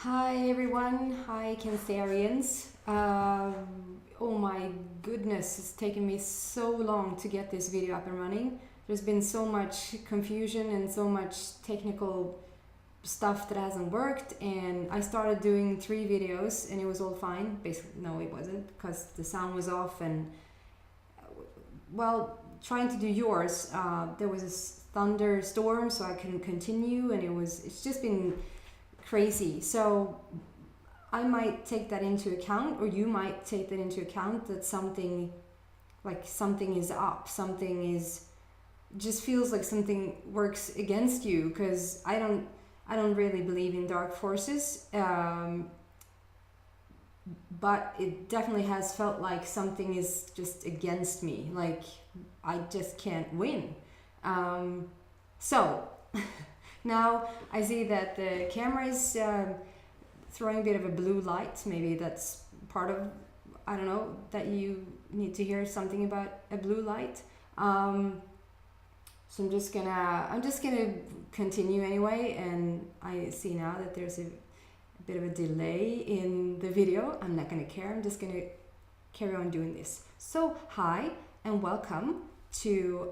Hi everyone, hi Cancerians. Oh my goodness, it's taken me so long to get this video up and running. There's been so much confusion and so much technical stuff that hasn't worked, and I started doing 3 videos and it was all fine. Basically, no, it wasn't, because the sound was off. And well, trying to do yours, there was a thunderstorm, so I couldn't continue, and it's just been crazy. So I might take that into account, or you might take that into account, that something is up, just feels like something works against you, because I don't really believe in dark forces, but it definitely has felt like something is just against me, like I just can't win. So now I see that the camera is throwing a bit of a blue light. Maybe that's part of, I don't know, that you need to hear something about a blue light. So I'm just gonna continue anyway, and I see now that there's a bit of a delay in the video. I'm not gonna care, I'm just gonna carry on doing this. So hi and welcome to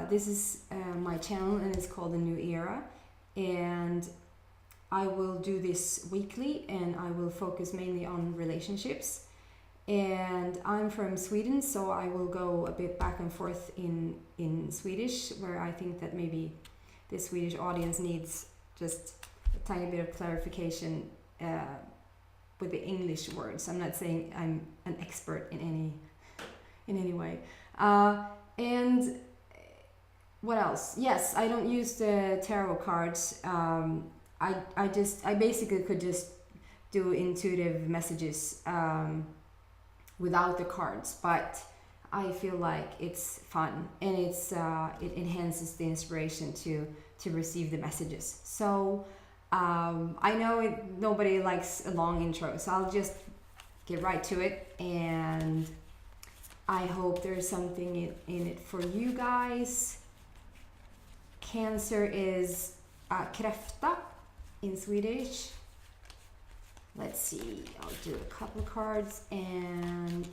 this is my channel, and it's called A New Era, and I will do this weekly, and I will focus mainly on relationships. And I'm from Sweden, so I will go a bit back and forth in Swedish, where I think that maybe the Swedish audience needs just a tiny bit of clarification with the English words. I'm not saying I'm an expert in any way. And what else? Yes, I don't use the tarot cards. I basically could just do intuitive messages without the cards, but I feel like it's fun, and it enhances the inspiration to receive the messages. So I know nobody likes a long intro, so I'll just get right to it, and I hope there's something in it for you guys. Cancer is Kräfta in Swedish. Let's see, I'll do a couple cards, and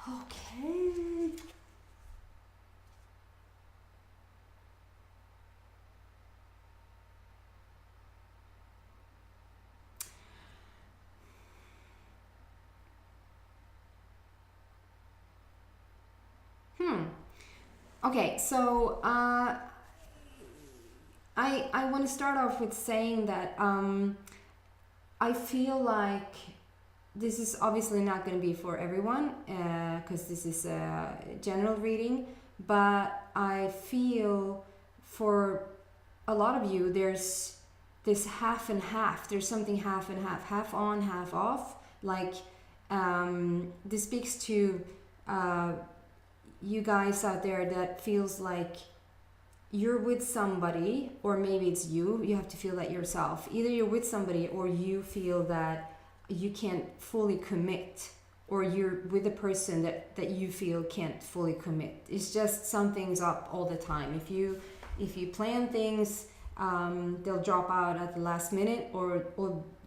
okay. Okay, so I want to start off with saying that I feel like this is obviously not going to be for everyone, because this is a general reading, but I feel for a lot of you there's this half and half. There's something half and half on, half off. Like this speaks to you guys out there that feels like you're with somebody, or maybe it's you have to feel that yourself. Either you're with somebody, or you feel that you can't fully commit, or you're with a person that you feel can't fully commit. It's just something's up all the time. If you plan things, they'll drop out at the last minute, or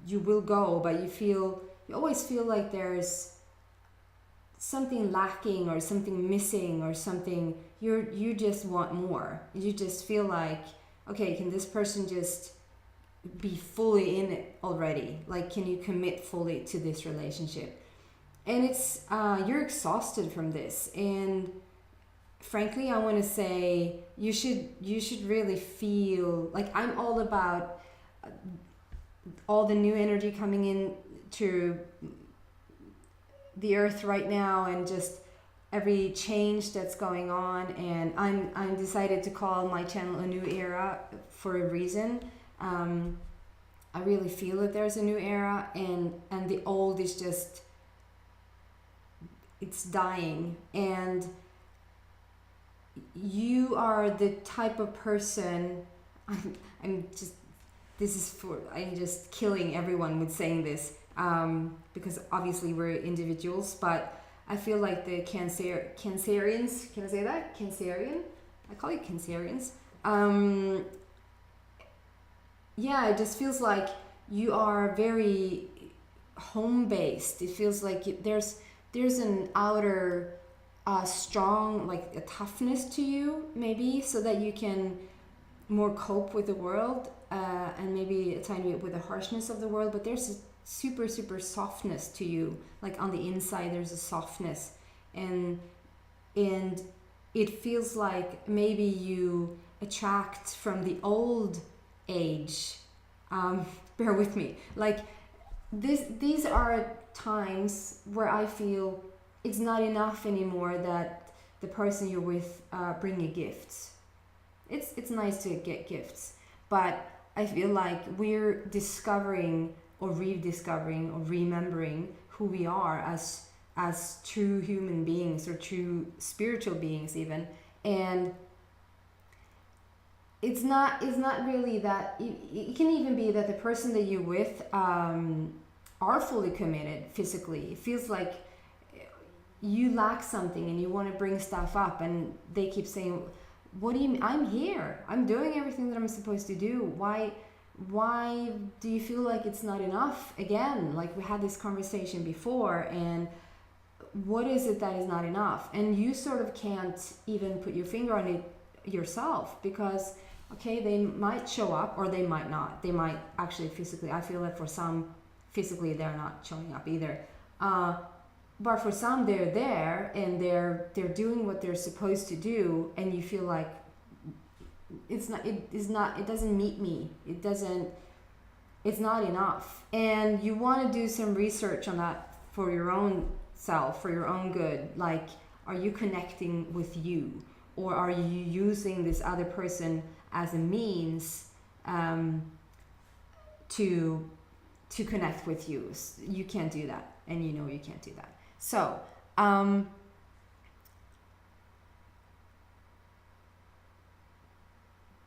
you will go, but you always feel like there's something lacking, or something missing, or something you just want more. You just feel like, okay, can this person just be fully in it already? Like, can you commit fully to this relationship? And it's you're exhausted from this, and frankly, I want to say you should really feel like, I'm all about all the new energy coming in to the earth right now, and just every change that's going on. And I'm decided to call my channel A New Era for a reason. I really feel that there's a new era, and the old is just, it's dying. And you are the type of person, I'm just killing everyone with saying this, because obviously we're individuals, but I feel like the Cancerians, can I say that? Cancerian? I call you Cancerians. Yeah, it just feels like you are very home based. It feels like there's an outer strong, like a toughness to you, maybe, so that you can more cope with the world, and maybe a tiny bit with the harshness of the world. But there's a super softness to you, like on the inside there's a softness, and it feels like maybe you attract from the old age. Bear with me, like these are times where I feel it's not enough anymore that the person you're with bring you gifts. It's nice to get gifts, but I feel like we're discovering or rediscovering or remembering who we are as true human beings, or true spiritual beings even. And it's not really that it can even be that the person that you're with are fully committed physically. It feels like you lack something and you want to bring stuff up, and they keep saying, what do you mean? I'm here, I'm doing everything that I'm supposed to do. Why do you feel like it's not enough again? Like, we had this conversation before, and what is it that is not enough? And you sort of can't even put your finger on it yourself, because okay, they might show up or they might not. They might actually physically, I feel like for some physically they're not showing up either, but for some they're there and they're doing what they're supposed to do, and you feel like it doesn't meet me, it's not enough. And you want to do some research on that for your own self, for your own good. Like, are you connecting with you, or are you using this other person as a means to connect with you? You can't do that, and you know you can't do that. So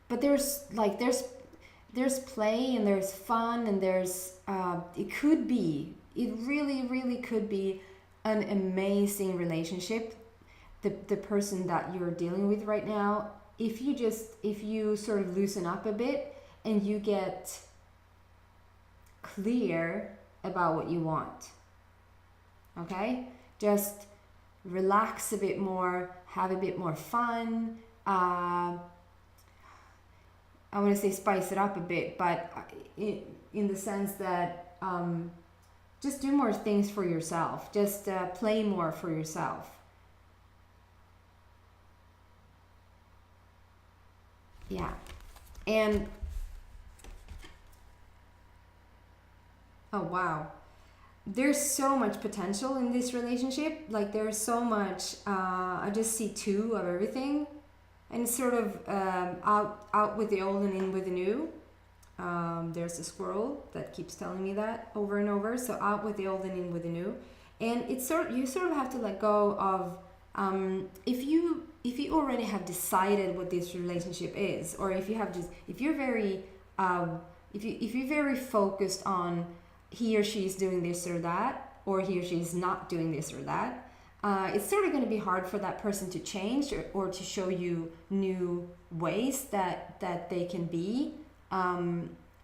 but there's play, and there's fun, and there's it really could be an amazing relationship, the person that you're dealing with right now, if you sort of loosen up a bit and you get clear about what you want. Okay, just relax a bit more, have a bit more fun. I want to say spice it up a bit, but in the sense that just do more things for yourself. Just play more for yourself. Yeah. And oh wow, there's so much potential in this relationship. Like, there's so much, I just see two of everything, and it's sort of out with the old and in with the new. There's a squirrel that keeps telling me that over and over. So out with the old and in with the new. And it's you sort of have to let go of, if you already have decided what this relationship is, or if you're very focused on he or she's doing this or that, or he or she's not doing this or that, it's sort of going to be hard for that person to change, or to show you new ways that they can be.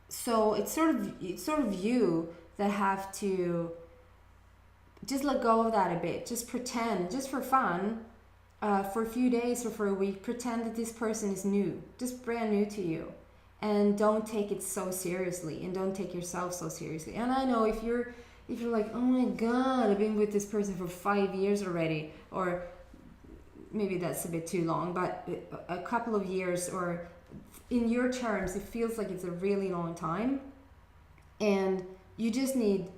So it's sort of you that have to just let go of that a bit. Just pretend, just for fun, for a few days or for a week, pretend that this person is new, just brand new to you. And don't take it so seriously, and don't take yourself so seriously. And I know if you're like, oh my god, I've been with this person for 5 years already, or maybe that's a bit too long, but a couple of years, or in your terms it feels like it's a really long time, and you just need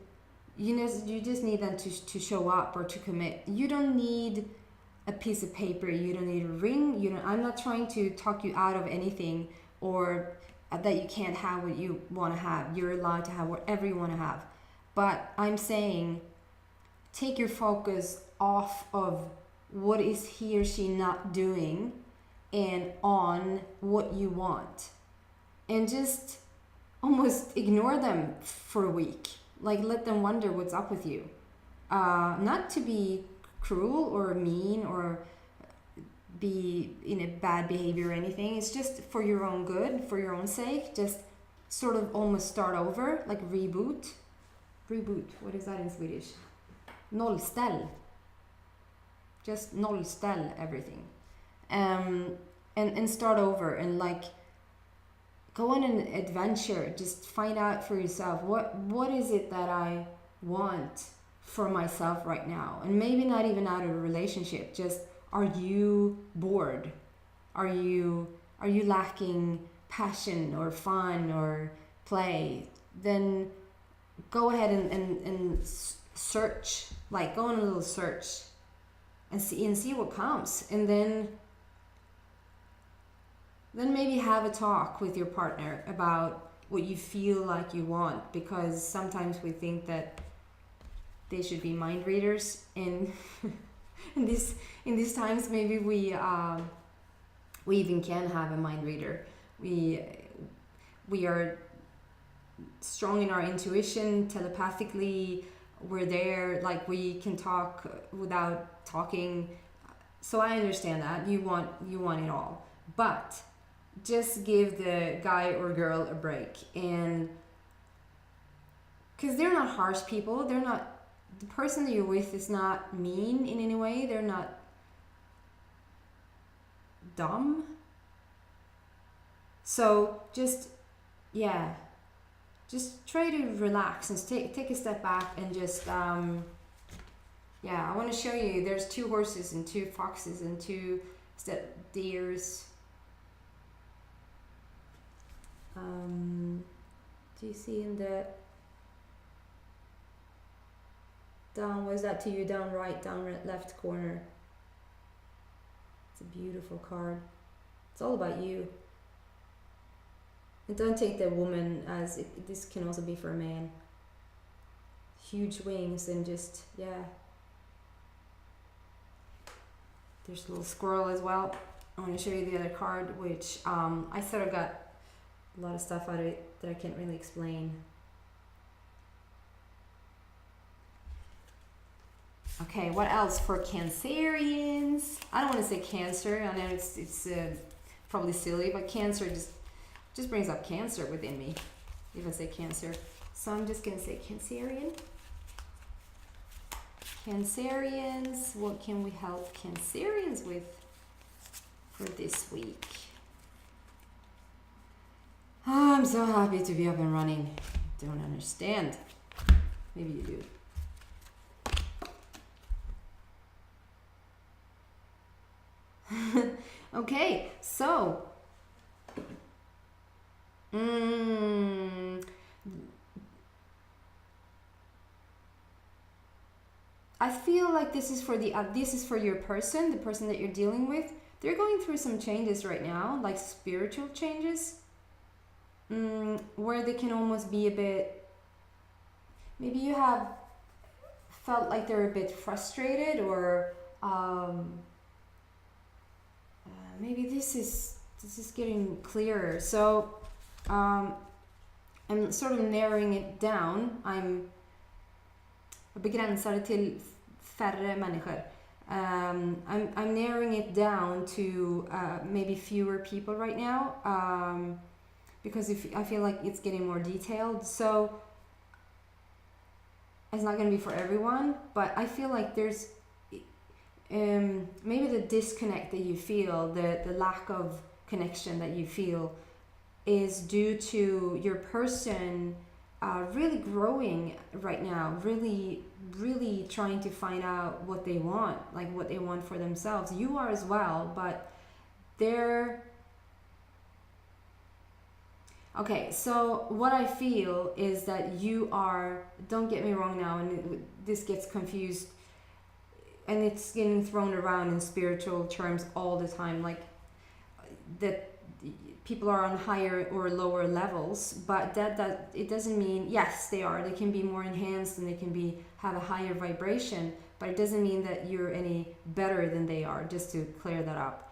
them to show up or to commit. You don't need a piece of paper, you don't need a ring, I'm not trying to talk you out of anything, or that you can't have what you want to have. You're allowed to have whatever you want to have. But I'm saying, take your focus off of what is he or she not doing, and on what you want. And just almost ignore them for a week. Like, let them wonder what's up with you. Not to be cruel or mean, or be in a bad behavior or anything. It's just for your own good, for your own sake. Just sort of almost start over, like reboot. Reboot, what is that in Swedish? Nollställ. Just nollställ everything. And start over and like go on an adventure. Just find out for yourself what is it that I want for myself right now. And maybe not even out of a relationship, just are you bored? Are you lacking passion or fun or play? Then go ahead and search, like go on a little search and see what comes. And then maybe have a talk with your partner about what you feel like you want, because sometimes we think that they should be mind readers, and in these times maybe we even can have a mind reader. We are strong in our intuition, telepathically we're there, like we can talk without talking. So I understand that you want it all, but just give the guy or girl a break, and because they're not harsh people, they're not, the person that you're with is not mean in any way, they're not dumb. So just try to relax and take a step back and just I want to show you, there's 2 horses and 2 foxes and 2 deers. Do you see in the down, was that to you, down right, down left corner? It's a beautiful card. It's all about you. And don't take the woman as this can also be for a man. Huge wings and just there's a little squirrel as well. I want to show you the other card, which I sort of got a lot of stuff out of it that I can't really explain. Okay, what else for Cancerians? I don't want to say Cancer. I know it's probably silly, but Cancer just brings up cancer within me if I say Cancer. So I'm just gonna say Cancerian. Cancerians, what can we help Cancerians with for this week? Oh, I'm so happy to be up and running. Don't understand. Maybe you do. Okay, so I feel like this is for your person, the person that you're dealing with. They're going through some changes right now, like spiritual changes, where they can almost be a bit, maybe you have felt like they're a bit frustrated, or maybe this is getting clearer. So I'm sort of narrowing it down. I'm begränsar till färre människor. I'm narrowing it down to maybe fewer people right now, because I feel like it's getting more detailed. So it's not going to be for everyone, but I feel like there's maybe the disconnect that you feel, the lack of connection that you feel, is due to your person really growing right now, really trying to find out what they want, like what they want for themselves. You are as well, but they're okay. So what I feel is that you are, don't get me wrong now, and this gets confused and it's getting thrown around in spiritual terms all the time, like that people are on higher or lower levels, but that it doesn't mean, yes, they can be more enhanced and they can have a higher vibration, but it doesn't mean that you're any better than they are, just to clear that up.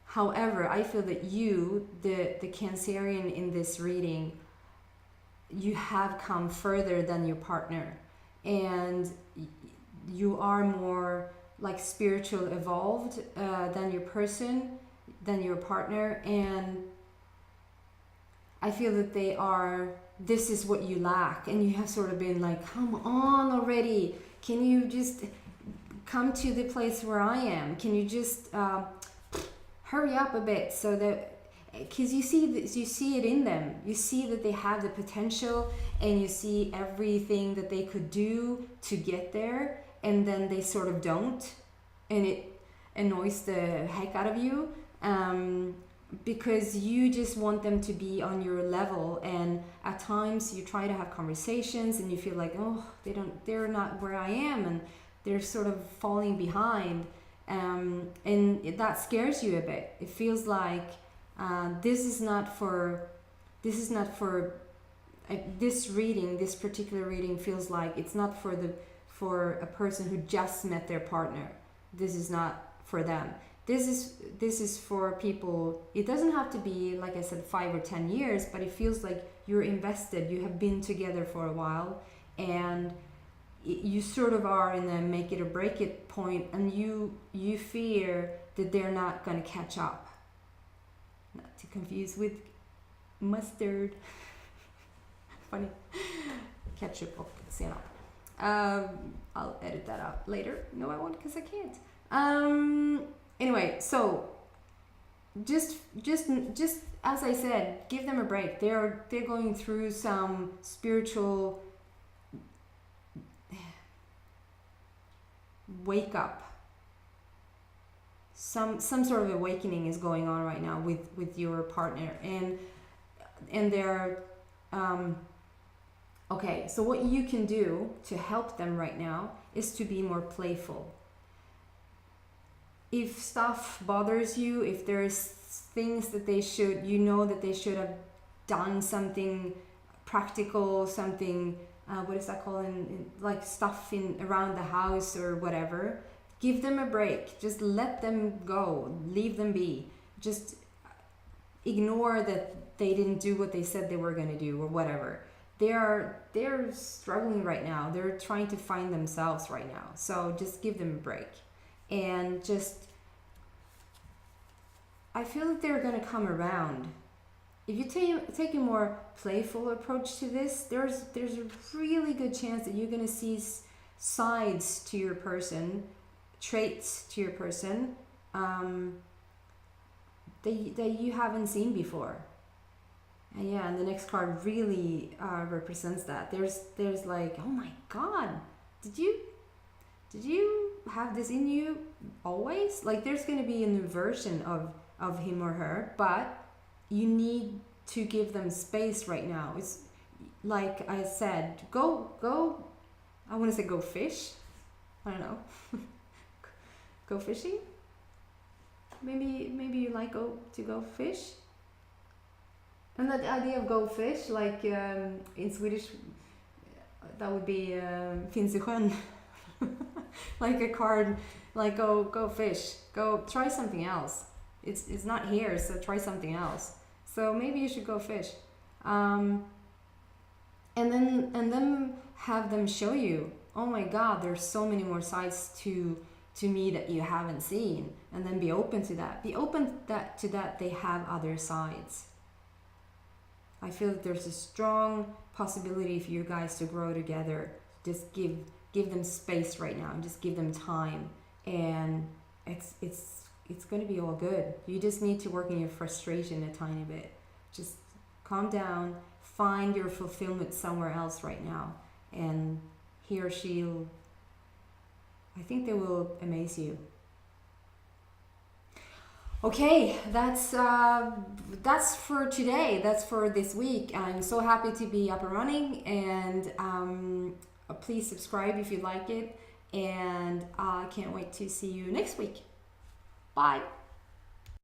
However, I feel that you, the Cancerian in this reading, you have come further than your partner, and you are more like spiritual evolved than your person, than your partner, and I feel that this is what you lack, and you have sort of been like, come on already, can you just come to the place where I am, can you just hurry up a bit, so that, because you see it in them, you see that they have the potential, and you see everything that they could do to get there, and then they sort of don't, and it annoys the heck out of you, because you just want them to be on your level, and at times you try to have conversations and you feel like, oh, they're not where I am, and they're sort of falling behind, and that scares you a bit. It feels like this particular reading feels like it's not for a person who just met their partner. This is not for them. This is for people. It doesn't have to be, like I said, 5 or 10 years, but it feels like you're invested. You have been together for a while, and you sort of are in a make it or break it point, and you fear that they're not going to catch up. Not to confuse with mustard. Funny. Ketchup och senap. I'll edit that out later. No, I won't, because I can't. Anyway, so just as I said, give them a break. They're going through some spiritual wake up. Some sort of awakening is going on right now with your partner, and they're okay. So what you can do to help them right now is to be more playful. If stuff bothers you, if there's things that they should have done something practical, something, what is that called, like stuff around the house or whatever, give them a break. Just let them go, leave them be. Just ignore that they didn't do what they said they were going to do or whatever. They're struggling right now. They're trying to find themselves right now. So just give them a break. And I feel that they're going to come around. If you take a more playful approach to this, there's a really good chance that you're going to see sides to your person, traits to your person, that you haven't seen before. And yeah, and the next card really represents that. There's like, oh my God, did you have this in you always? Like, there's going to be a new version of him or her, but you need to give them space right now. It's like I said, go I want to say go fish. I don't know. Go fishing? Maybe you like to go fish? And that idea of go fish, like in Swedish, that would be finns i sjön. Like a card, like go fish, go try something else. It's not here, so try something else. So maybe you should go fish, and then have them show you, oh my God, there's so many more sides to me that you haven't seen, and then be open to that. Be open to that they have other sides. I feel that there's a strong possibility for you guys to grow together. Just give them space right now, and just give them time, and it's going to be all good. You just need to work on your frustration a tiny bit. Just calm down, find your fulfillment somewhere else right now, and he or she'll, I think they will amaze you. Okay, that's for today. That's for this week. I'm so happy to be up and running, and please subscribe if you like it, and I can't wait to see you next week. Bye.